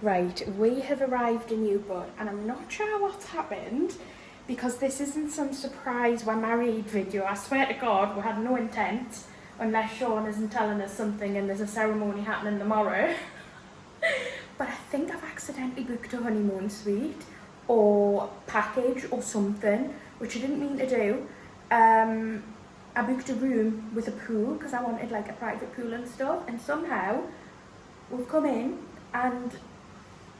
Right, we have arrived in Newport and I'm not sure what's happened because this isn't some surprise we're married video. I swear to God, we had no intent unless Sean isn't telling us something and there's a ceremony happening tomorrow. But I think I've accidentally booked a honeymoon suite or package or something, which I didn't mean to do. I booked a room with a pool because I wanted like a private pool and stuff, and somehow we've come in and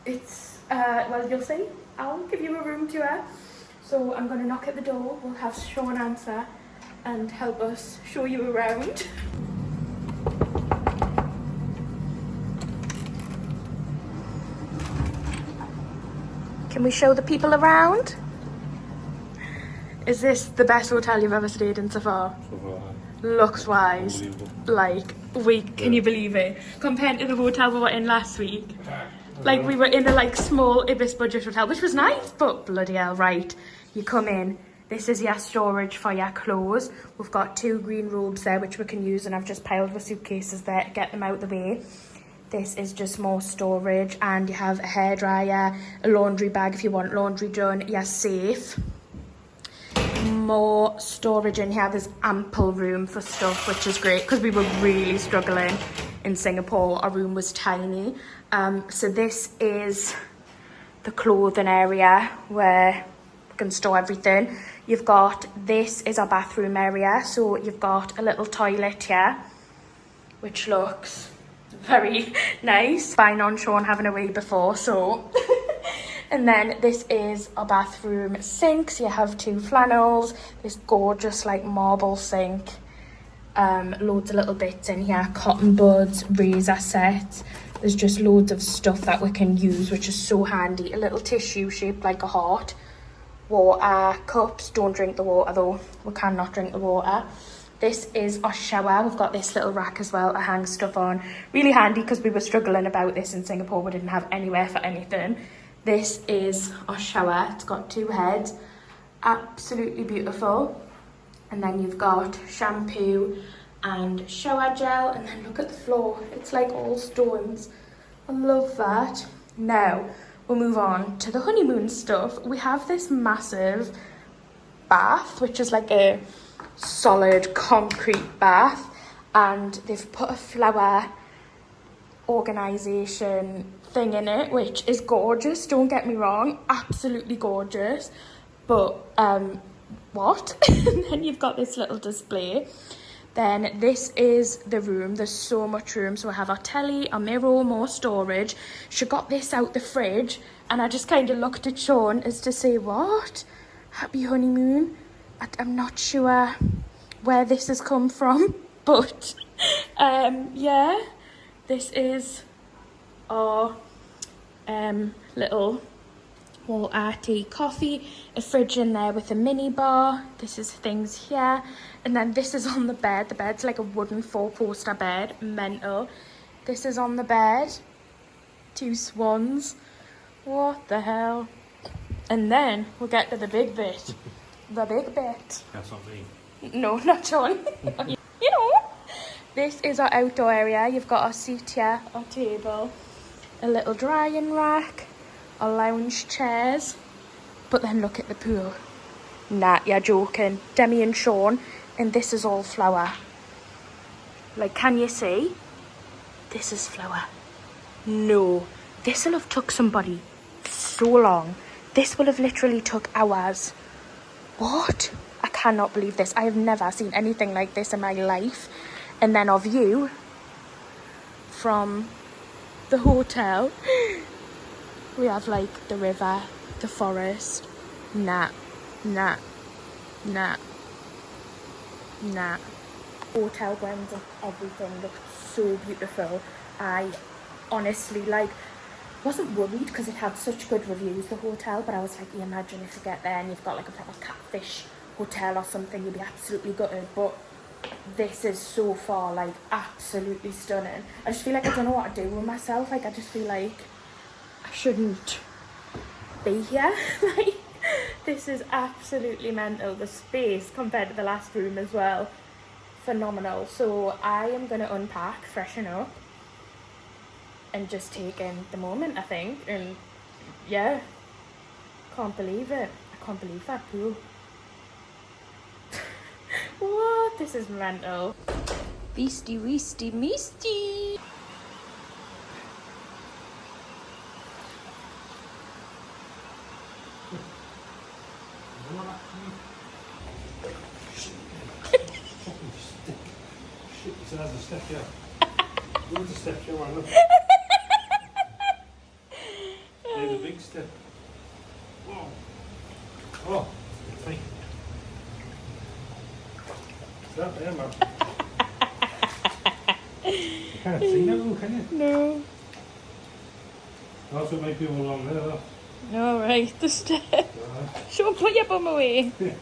it's, well, you'll see. I'll give you a room tour. So I'm going to knock at the door. We'll have Sean answer and help us show you around. Can we show the people around? Is this the best hotel you've ever stayed in so far? So far. Looks wise, like, can you believe it? Compared to the hotel we were in last week. Like, we were in a like small Ibis budget hotel, which was nice, but bloody hell, right. You come in, this is your storage for your clothes. We've got 2 green robes there, which we can use, and I've just piled the suitcases there to get them out the way. This is just more storage, and you have a hairdryer, a laundry bag if you want laundry done, your safe. More storage in here. There's ample room for stuff, which is great because we were really struggling in Singapore. Our room was tiny. So this is the clothing area where we can store everything. You've got, this is our bathroom area, so you've got a little toilet here, which looks very nice. Fine on Sean having a wee before, so and then this is our bathroom sink. So you have 2 flannels, this gorgeous like marble sink, loads of little bits in here, cotton buds, razor set. There's just loads of stuff that we can use, which is so handy. A little tissue shaped like a heart. Water cups, don't drink the water though, we cannot drink the water. This is our shower. We've got this little rack as well to hang stuff on. Really handy because we were struggling about this in Singapore. We didn't have anywhere for anything. This is our shower. It's got 2 heads. Absolutely beautiful. And then you've got shampoo and shower gel. And then look at the floor. It's like all stones. I love that. Now, we'll move on to the honeymoon stuff. We have this massive bath, which is like a solid concrete bath. And they've put a flower organisation thing in it, which is gorgeous, don't get me wrong, absolutely gorgeous, but what? And then you've got this little display. Then this is the room. There's so much room. So I have our telly, our mirror, more storage. She got this out the fridge and I just kind of looked at Sean as to say, what? Happy honeymoon? I'm not sure where this has come from, but yeah, this is our little water, tea, coffee, a fridge in there with a mini bar. This is things here, and then this is on the bed. The bed's like a wooden 4-poster bed, mental. This is on the bed, 2 swans, what the hell. And then we'll get to the big bit. The big bit. That's not me. No, not Sean. You know, this is our outdoor area. You've got our seat here, our table, a little drying rack, our lounge chairs. But then look at the pool. Nah, you're joking. Demi and Sean, and this is all flower. Like, can you see? This is flower. No, this will have took somebody so long. This will have literally took hours. What? I cannot believe this. I have never seen anything like this in my life. And then our view from the hotel, we have like the river, the forest. Nah. Hotel grounds and everything looked so beautiful. I honestly wasn't worried because it had such good reviews, the hotel, but I was like, you imagine if you get there and you've got like a proper catfish hotel or something, you'd be absolutely gutted. But this is so far like absolutely stunning. I just feel like I don't know what to do with myself. Like, I just feel like I shouldn't be here. Like, this is absolutely mental. The space compared to the last room as well, phenomenal. So I am going to unpack, freshen up, and just take in the moment, I think. And yeah, can't believe it. I can't believe that pool. What? This is mental. Beastie, weastie, meastie. Shit, it's another step, yeah. What's the step you want to look? There's a big step. Whoa. Oh, thank you. It's not there, man. You can't see that, can you? No. Also, it might be all along there, though. No, right, the step. Sure, put your bum away. Yeah.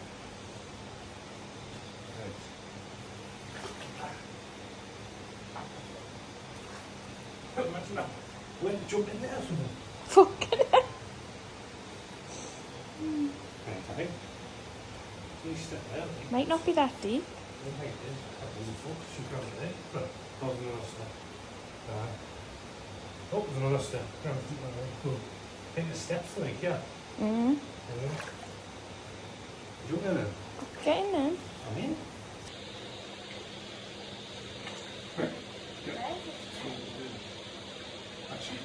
Imagine that. When you jump in there or something. Fucking hell. Okay. You step there. Might not be that deep. I think it is. That was a foot. Should grab it there. But that was another step. Oh, there's another step. Grab it. Cool. I think the steps like, yeah. Mm-hmm. Jump in there. Get in there. I'm in. Right. Actually,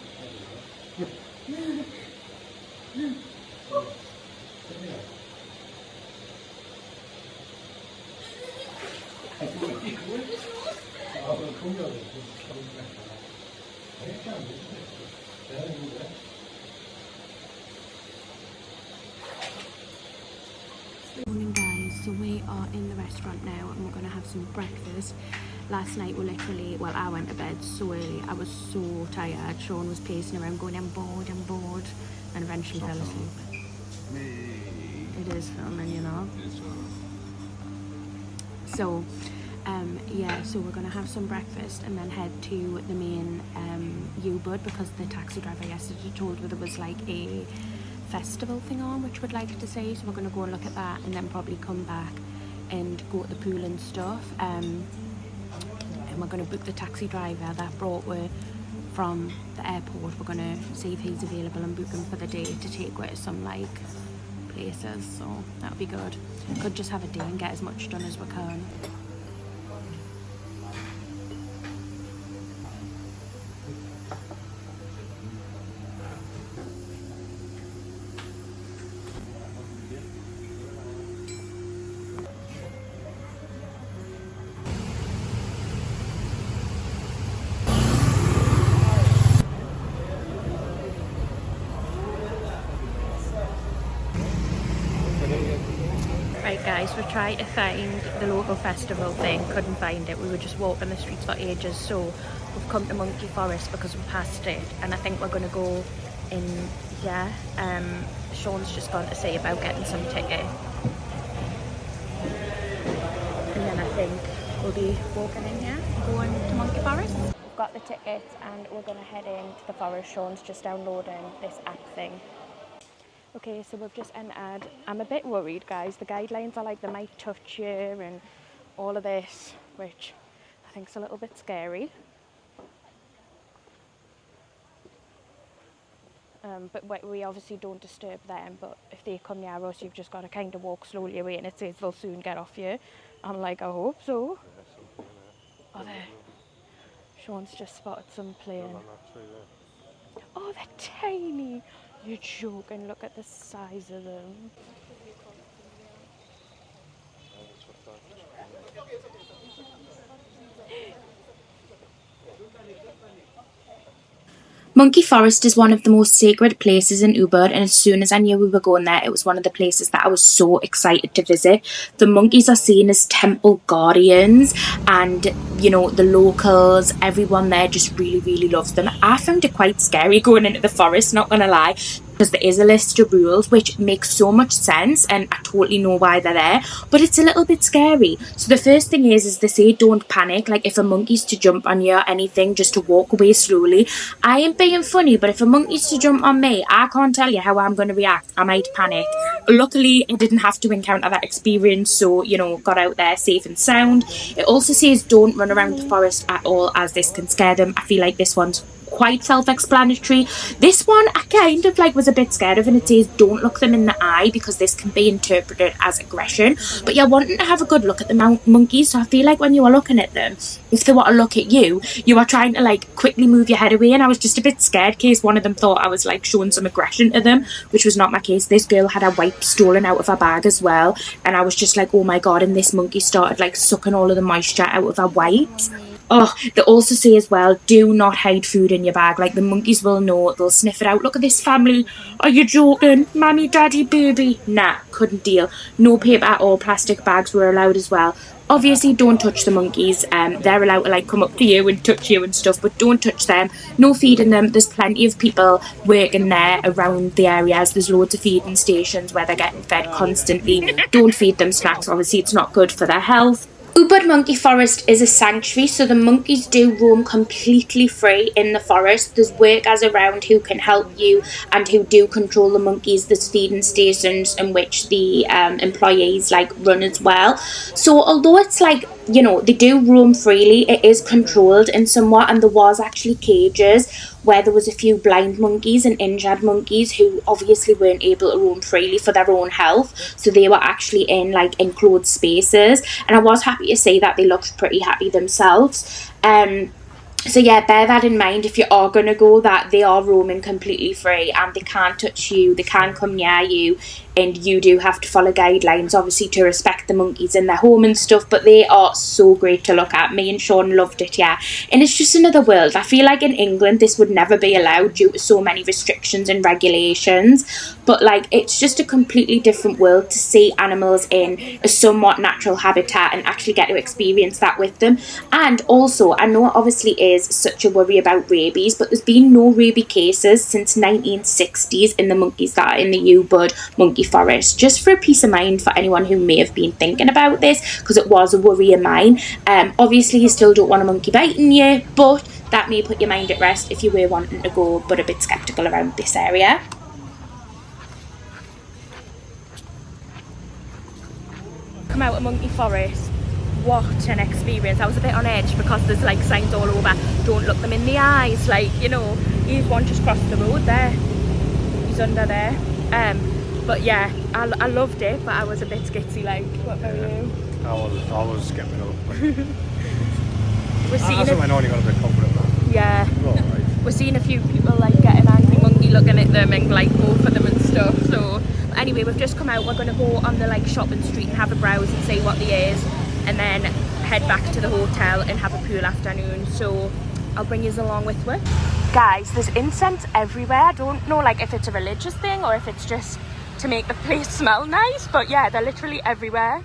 Morning guys, so we are in the restaurant now and we're going to have some breakfast. Last night we literally, well, I went to bed so early, I was so tired. Sean was pacing around going, I'm bored, and eventually fell asleep. It is filming, you know. So yeah, so we're gonna have some breakfast and then head to the main U-Bud because the taxi driver yesterday told me there was like a festival thing on which we'd like to see, so we're gonna go and look at that and then probably come back and go to the pool and stuff. And we're gonna book the taxi driver that brought her from the airport. We're gonna see if he's available and book him for the day to take her to some like places, so that'll be good. Could just have a day and get as much done as we can. Right guys, we tried to find the local festival thing, couldn't find it. We were just walking the streets for ages, so we've come to Monkey Forest because we passed it and I think we're going to go in here. Sean's just gone to see about getting some ticket. And then I think we'll be walking in here, going to Monkey Forest. We've got the tickets and we're going to head into the forest. Sean's just downloading this app thing. Okay, so we've just entered. I'm a bit worried, guys. The guidelines are like they might touch you and all of this, which I think is a little bit scary. But we obviously don't disturb them, but if they come near us, you've just got to kind of walk slowly away and it says they'll soon get off you. I'm like, I hope so. Oh, there. Sean's just spotted some plane. Oh, they're tiny. You're joking, look at the size of them. Monkey Forest is one of the most sacred places in Ubud, and as soon as I knew we were going there, it was one of the places that I was so excited to visit. The monkeys are seen as temple guardians, and you know, the locals, everyone there just really loves them. I found it quite scary going into the forest, not gonna lie, because there is a list of rules which makes so much sense and I totally know why they're there, but it's a little bit scary. So the first thing is they say don't panic. Like if a monkey's to jump on you or anything, just to walk away slowly. I ain't being funny, but if a monkey's to jump on me, I can't tell you how I'm going to react. I might panic. Luckily I didn't have to encounter that experience, so you know, got out there safe and sound. It also says don't run around the forest at all, as this can scare them. I feel like this one's quite self-explanatory. This one I kind of like was a bit scared of, and it says don't look them in the eye because this can be interpreted as aggression. But you're wanting to have a good look at the monkeys, so I feel like when you are looking at them, if they want to look at you, you are trying to like quickly move your head away, and I was just a bit scared in case one of them thought I was like showing some aggression to them, which was not my case. This girl had her wipes stolen out of her bag as well, and I was just like, oh my god, and this monkey started like sucking all of the moisture out of her wipes. Oh, they also say as well, do not hide food in your bag. Like, the monkeys will know, they'll sniff it out. Look at this family. Are you joking? Mommy, daddy, baby. Nah, couldn't deal. No paper or plastic bags were allowed as well. Obviously, don't touch the monkeys. They're allowed to like come up to you and touch you and stuff, but don't touch them. No feeding them. There's plenty of people working there around the areas. There's loads of feeding stations where they're getting fed constantly. Don't feed them snacks. Obviously, it's not good for their health. Ubud Monkey Forest is a sanctuary, so the monkeys do roam completely free in the forest. There's workers around who can help you and who do control the monkeys. There's feeding stations in which the employees like run as well. So although it's like, you know, they do roam freely, it is controlled in somewhat, and there was actually cages where there was a few blind monkeys and injured monkeys who obviously weren't able to roam freely for their own health, so they were actually in like enclosed spaces, and I was happy to say that they looked pretty happy themselves. So yeah, bear that in mind if you are going to go, that they are roaming completely free and they can't touch you, they can't come near you, and you do have to follow guidelines, obviously, to respect the monkeys in their home and stuff. But they are so great to look at. Me and Sean loved it, yeah. And it's just another world. I feel like in England this would never be allowed due to so many restrictions and regulations. But like, it's just a completely different world to see animals in a somewhat natural habitat and actually get to experience that with them. And also, I know it obviously is such a worry about rabies, but there's been no rabies cases since 1960s in the monkeys that are in the Ubud Monkey Forest. Just for a peace of mind for anyone who may have been thinking about this, because it was a worry of mine. Obviously you still don't want a monkey biting you, but that may put your mind at rest if you were wanting to go but a bit sceptical around this area. Come out of Monkey Forest, what an experience. I was a bit on edge because there's like signs all over, don't look them in the eyes, like, you know. Here's one just crossed the road there, he's under there. But yeah, I loved it, but I was a bit skitsy, like. What about you? I was skipping up. We're seeing I know you got a bit confident now. Yeah. Right. We're seeing a few people like get an angry monkey looking at them and like go for them and stuff. So anyway, we've just come out. We're gonna go on the like shopping street and have a browse and see what there is, and then head back to the hotel and have a pool afternoon. So I'll bring you along with me. Guys, there's incense everywhere. I don't know like if it's a religious thing or if it's just to make the place smell nice, but yeah, they're literally everywhere.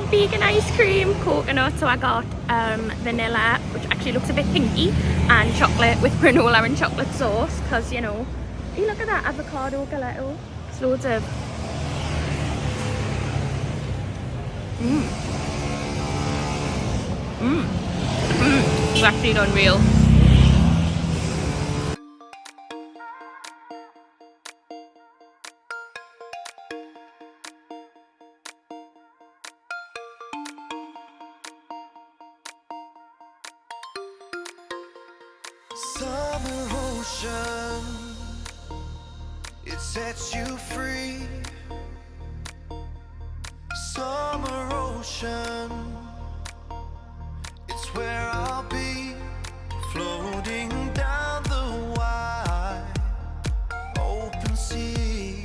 Vegan ice cream, coconut, so I got vanilla, which actually looks a bit pinky, and chocolate with granola and chocolate sauce, because, you know, hey, look at that avocado gelato. It's loads of it's actually unreal. Summer ocean, it sets you free. Summer ocean, it's where I'll be, floating down the wide open sea.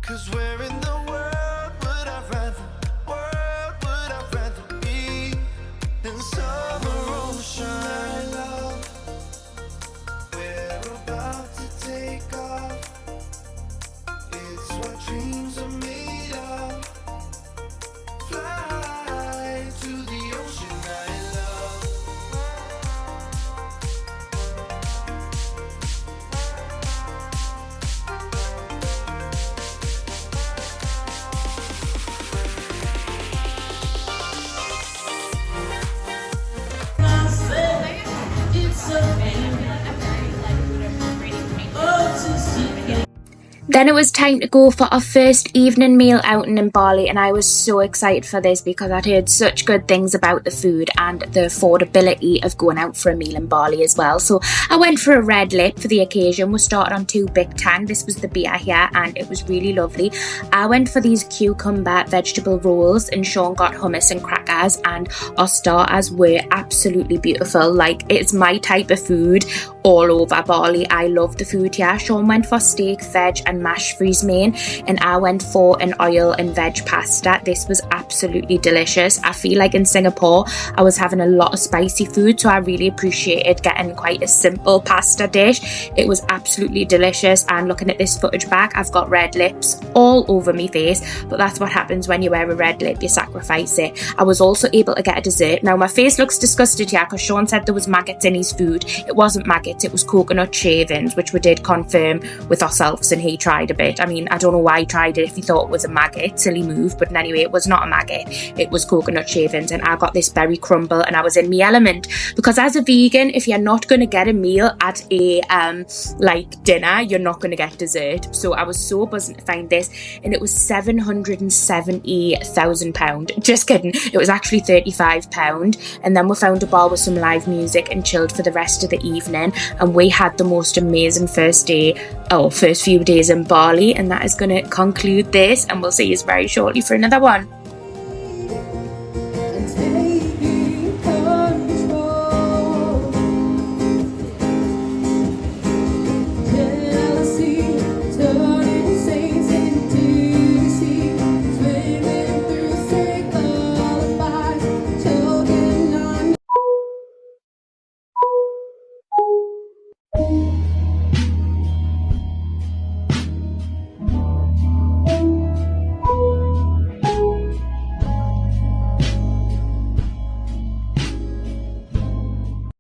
'Cause where in the world would I rather be than summer ocean? Love, we're about to take off. It's what dreams are made of. Fly to the ocean. Then it was time to go for our first evening meal outing in Bali, and I was so excited for this because I'd heard such good things about the food and the affordability of going out for a meal in Bali as well. So I went for a red lip for the occasion. We started on 2 Big Tang. This was the beer here and it was really lovely. I went for these cucumber vegetable rolls and Sean got hummus and crackers, and our starters were absolutely beautiful. Like, it's my type of food all over Bali. I love the food here. Sean went for steak, veg and mashed freeze main, and I went for an oil and veg pasta. This was absolutely delicious. I feel like in Singapore I was having a lot of spicy food, so I really appreciated getting quite a simple pasta dish. It was absolutely delicious, and looking at this footage back, I've got red lips all over my face, but that's what happens when you wear a red lip, you sacrifice it. I was also able to get a dessert. Now my face looks disgusted here because Sean said there was maggots in his food. It wasn't maggots, it was coconut shavings, which we did confirm with ourselves, and he tried a bit. I mean, I don't know why he tried it if he thought it was a maggot, silly move, but anyway, it was not a maggot, it was coconut shavings. And I got this berry crumble and I was in my element, because as a vegan, if you're not going to get a meal at a like dinner, you're not going to get dessert. So I was so buzzing to find this, and it was £770,000. Just kidding, it was actually £35. And then we found a bar with some live music and chilled for the rest of the evening, and we had the most amazing first few days in Bali. And that is going to conclude this, and we'll see you very shortly for another one.